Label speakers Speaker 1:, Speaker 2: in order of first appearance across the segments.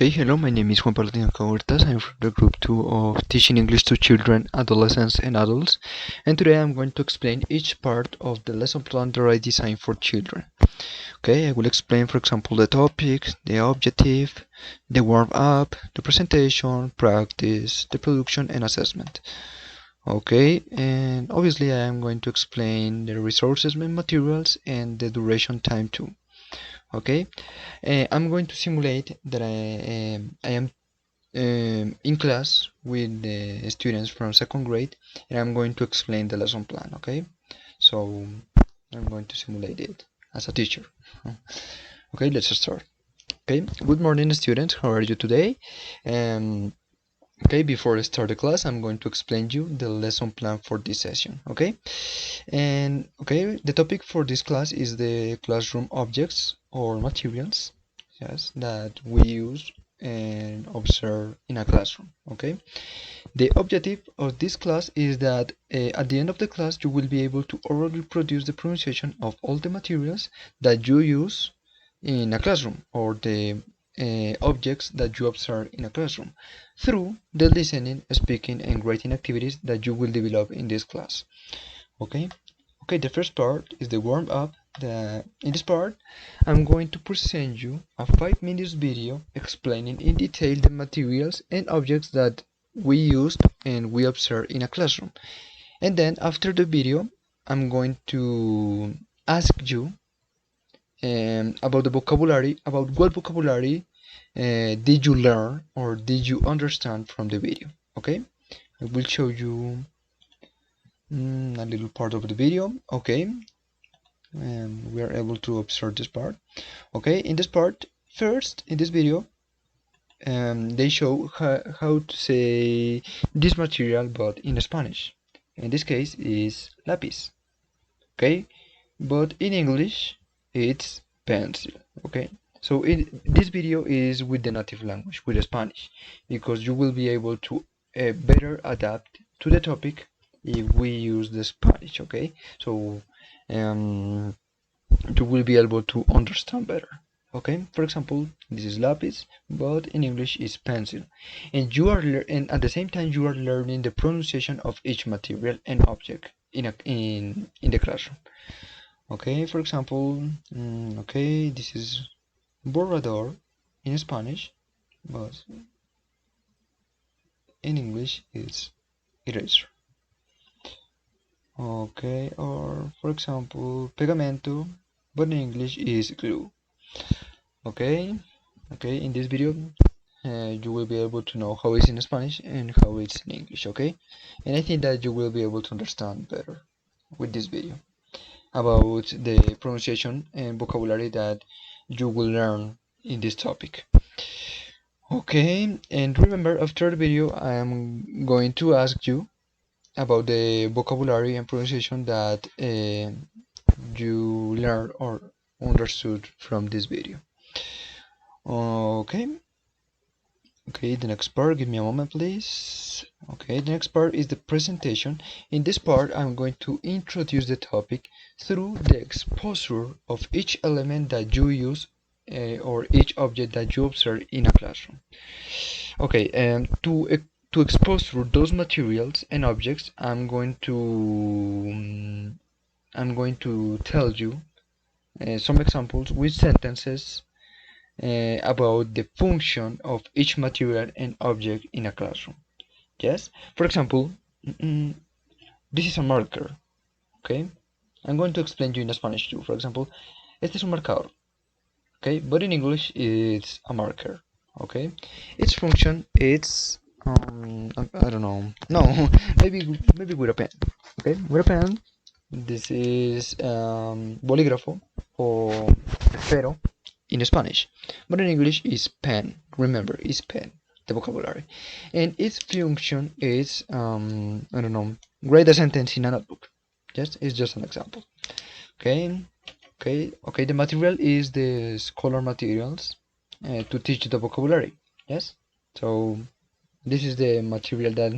Speaker 1: Okay, hello, my name is Juan Pablo Huertas. I'm from the group 2 of Teaching English to Children, Adolescents, and Adults. And today I'm going to explain each part of the lesson plan that I designed for children. Okay, I will explain, for example, the topic, the objective, the warm-up, the presentation, practice, the production, and assessment. Okay, and obviously I am going to explain the resources and materials and the duration time too. Okay, I'm going to simulate that I am in class with the students from second grade, and I'm going to explain the lesson plan. Okay, so I'm going to simulate it as a teacher. Okay, let's start. Okay, good morning, students. How are you today? Okay, before I start the class, I'm going to explain you the lesson plan for this session. Okay, and okay, the topic for this class is the classroom objects or materials, yes, that we use and observe in a classroom. Okay, the objective of this class is that at the end of the class you will be able to orally produce the pronunciation of all the materials that you use in a classroom, or the objects that you observe in a classroom, through the listening, speaking, and writing activities that you will develop in this class. Okay, the first part is the warm-up. In this part, I'm going to present you a 5 minutes video explaining in detail the materials and objects that we used and we observed in a classroom. And then after the video, I'm going to ask you about the vocabulary, about what vocabulary did you learn or did you understand from the video. Okay, I will show you a little part of the video. Okay, and we are able to observe this part. Okay, in this part, first in this video, they show how to say this material but in Spanish. In this case is lápiz. Okay, but in English it's pencil. Okay, so this video is with the native language, with Spanish, because you will be able to better adapt to the topic if we use the Spanish. Okay, so you will be able to understand better. Okay, for example, this is lápiz, but in English is pencil, and and at the same time you are learning the pronunciation of each material and object in the classroom. Okay, for example, okay, this is borrador in Spanish, but in English it's eraser. Okay, or for example, pegamento, but in English is glue. Okay, in this video you will be able to know how it's in Spanish and how it's in English. Okay, and I think that you will be able to understand better with this video about the pronunciation and vocabulary that you will learn in this topic. Okay, and remember, after the video I am going to ask you about the vocabulary and pronunciation that you learned or understood from this video. Okay, the next part, give me a moment please. Okay, the next part is the presentation. In this part I'm going to introduce the topic through the exposure of each element that you use or each object that you observe in a classroom. Okay, to expose through those materials and objects, I'm going to tell you some examples with sentences about the function of each material and object in a classroom. Yes, for example, this is a marker. Okay, I'm going to explain you in Spanish too. For example, este es un marcador. Okay, but in English it's a marker. Okay, its function is I don't know. No, maybe with a pen. Okay, with a pen. This is bolígrafo or esfero in Spanish, but in English is pen. Remember, is pen, the vocabulary, and its function is I don't know, write a sentence in a notebook. Yes, it's just an example. Okay, the material is the scholar materials to teach the vocabulary. Yes, so this is the material that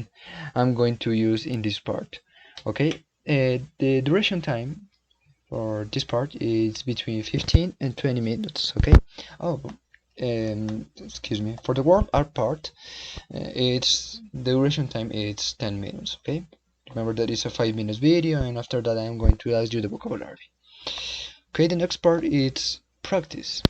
Speaker 1: I'm going to use in this part. Okay, the duration time for this part is between 15 and 20 minutes. Okay, oh, excuse me, for the word art part, its duration time is 10 minutes. Okay, remember that it's a 5 minutes video, and after that I'm going to ask you the vocabulary. Okay, the next part is practice.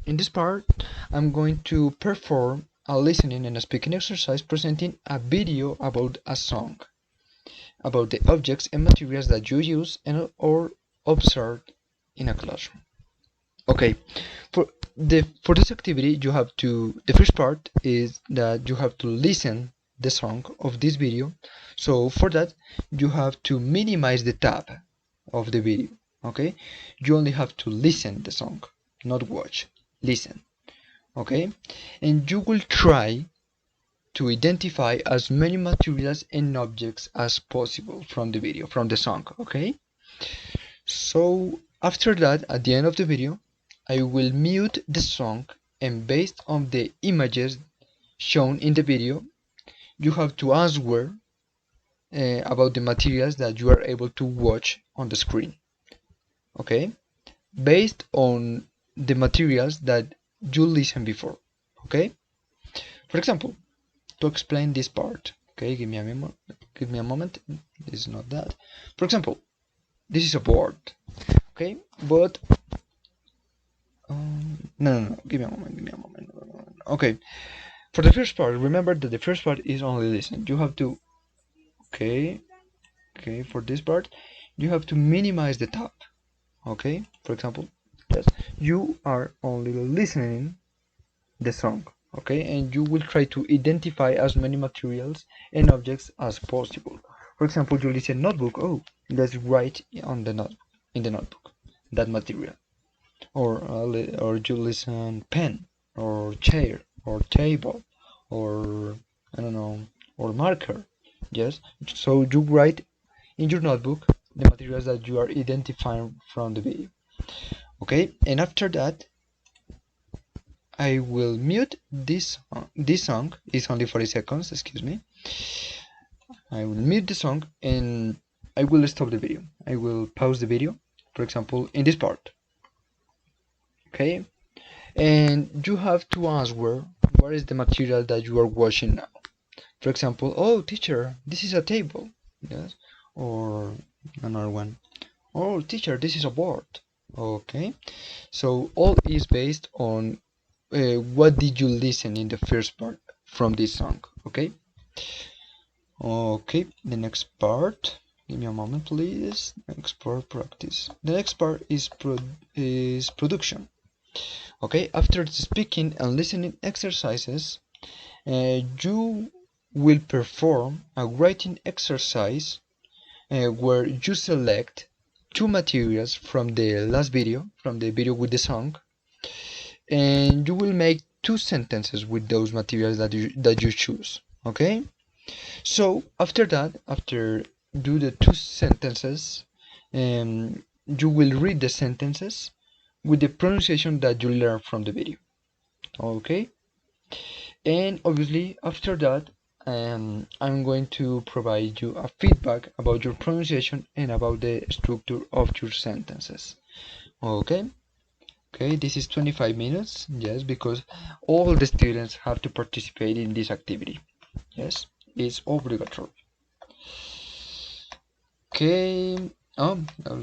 Speaker 1: In this part, I'm going to perform a listening and a speaking exercise presenting a video about a song, about the objects and materials that you use and or observe in a classroom. Okay, for this activity, you have to, the first part is that you have to listen the song of this video. So for that, you have to minimize the tab of the video. Okay, you only have to listen the song, not watch. Listen. Okay, and you will try to identify as many materials and objects as possible from the video, from the song. Okay, so after that, at the end of the video, I will mute the song, and based on the images shown in the video, you have to answer about the materials that you are able to watch on the screen. Okay, based on the materials that you listened before. Okay, for example, to explain this part. Okay, give me a moment. This is not that. For example, this is a board. Okay, but no, give me a moment. Okay, for the first part, remember that the first part is only listen. You have to, okay, for this part, you have to minimize the tab. Okay, for example, yes, you are only listening the song. Okay, and you will try to identify as many materials and objects as possible. For example, you listen notebook. Oh, let's write on the in the notebook that material. Or you listen pen or chair or table or I don't know, or marker. Yes, so you write in your notebook the materials that you are identifying from the video. Okay, and after that I will mute this song. It's only 40 seconds, excuse me. I will mute the song and I will stop the video. I will pause the video, for example, in this part. Okay, and you have to answer what is the material that you are watching now. For example, oh teacher, this is a table. Yes, or another one. Oh teacher, this is a board. Okay, so all is based on what did you listen in the first part from this song. Okay, the next part, give me a moment please. Next part, practice. The next part is production. Okay, after the speaking and listening exercises, you will perform a writing exercise where you select two materials from the last video, from the video with the song, and you will make two sentences with those materials that you choose. Okay, so after that, after do the two sentences, you will read the sentences with the pronunciation that you learned from the video. Okay, and obviously after that I'm going to provide you a feedback about your pronunciation and about the structure of your sentences. Okay, this is 25 minutes. Yes, because all the students have to participate in this activity. Yes, it's obligatory. Okay,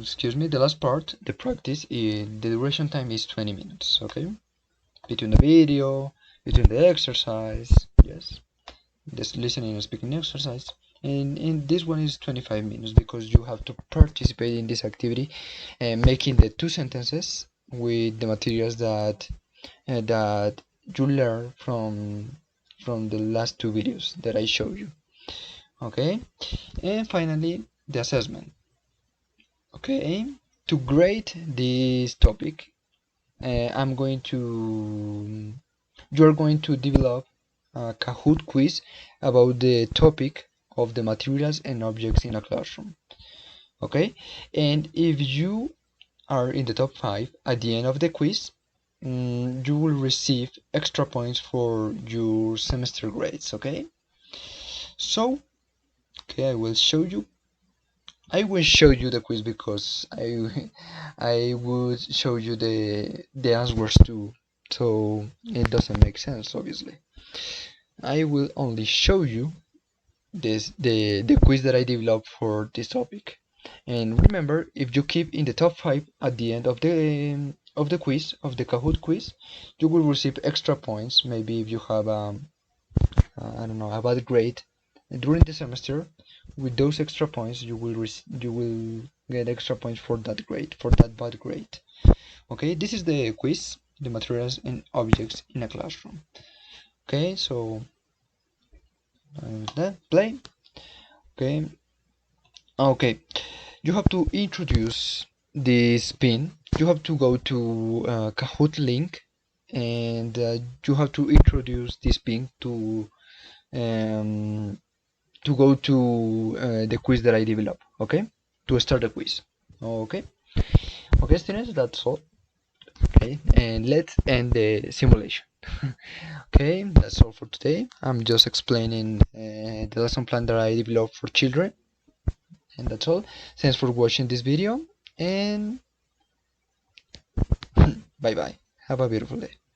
Speaker 1: excuse me, the last part, the practice, the duration time is 20 minutes. Okay, between the video, between the exercise. Yes, this listening and speaking exercise, and in this one is 25 minutes because you have to participate in this activity and making the two sentences with the materials that you learn from the last two videos that I showed you. Okay, and finally the assessment. Okay, to grade this topic, I'm going to you're going to develop a Kahoot quiz about the topic of the materials and objects in a classroom. Okay, and if you are in the top 5 at the end of the quiz, you will receive extra points for your semester grades. Okay, so I will show you the quiz because I would show you the answers too so it doesn't make sense, obviously. I will only show you the quiz that I developed for this topic. And remember, if you keep in the top 5 at the end of the quiz, of the Kahoot quiz, you will receive extra points. Maybe if you have I don't know, a bad grade during the semester, with those extra points you will get extra points for that grade, for that bad grade. Okay, this is the quiz, the materials and objects in a classroom. Okay, so that play. Okay, okay, you have to introduce this pin. You have to go to Kahoot link, and you have to introduce this pin um, to go to the quiz that I developed. Okay, to start the quiz. Okay, okay, students, that's all. Okay, and let's end the simulation. Okay, that's all for today. I'm just explaining the lesson plan that I developed for children, and that's all. Thanks for watching this video, and bye bye. Have a beautiful day.